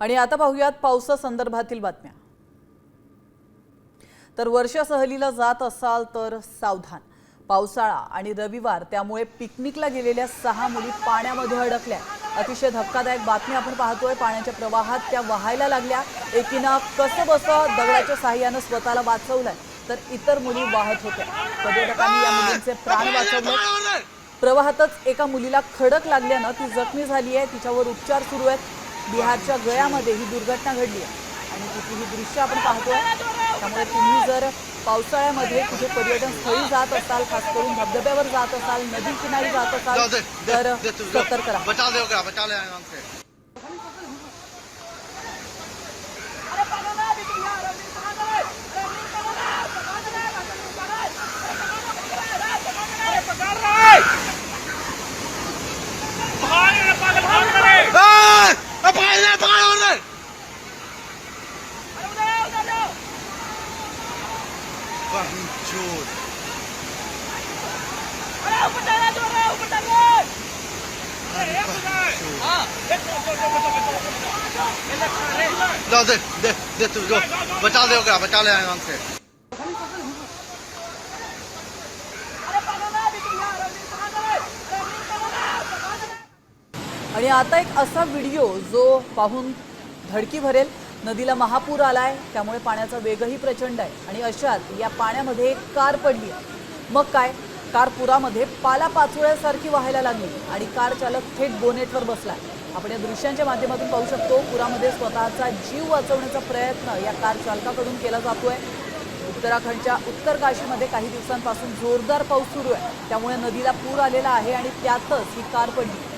आणि आता पाहूयात पावसासंदर्भातील बातम्या। तर वर्षा सहलीला जात असाल तर सावधान। पावसाळा आणि रविवार त्यामुळे पिकनिकला गेलेल्या 6 मुली पाण्यामध्ये अडकल्या। अतिशय धक्कादायक बातमी आपण पाहतोय। पाण्याच्या प्रवाहात त्या वाहायला लागल्या। एकीनं कसंबसं दगडाच्या साहाय्याने स्वतःला वाचवलं, तर इतर मुली वाहत होत्या। पर्यटकांनी या मुलींचे प्राण वाचवले। प्रवाहातच एका मुलीला खडक लागल्याने ती जखमी झाली आहे। तिच्यावर उपचार सुरू आहेत। बिहारच्या गयामध्ये ही दुर्घटना घडली आहे आणि तिची ही दृश्य आपण पाहतोय। त्यामुळे तुम्ही जर पावसाळ्यामध्ये कुठे पर्यटन स्थळी जात असाल, खास करून धबधब्यावर जात असाल, नदी किनारी जात असाल तर सतर्क राहा। बचा ले आराम से। दे तू जो बचा ले आराम से। आणि आता एक असा व्हिडिओ जो पाहून धडकी भरेल। नदीला महापूर आलाय, त्यामुळे पाण्याचा वेगही प्रचंड आहे आणि अशात या पाण्यामध्ये एक कार पडली आहे। मग काय, कार पुरामध्ये पालापाचोळ्यासारखी वाहायला लागली आणि कार चालक थेट बोनेटवर बसलाय। आपण या दृश्यांच्या माध्यमातून पाहू शकतो। पुरामध्ये स्वतःचा जीव वाचवण्याचा प्रयत्न या कार चालकाकडून केला जातोय। उत्तराखंडच्या उत्तर काशीमध्ये काही दिवसांपासून जोरदार पाऊस सुरू आहे, त्यामुळे नदीला पूर आलेला आहे आणि त्यातच ही कार पडली।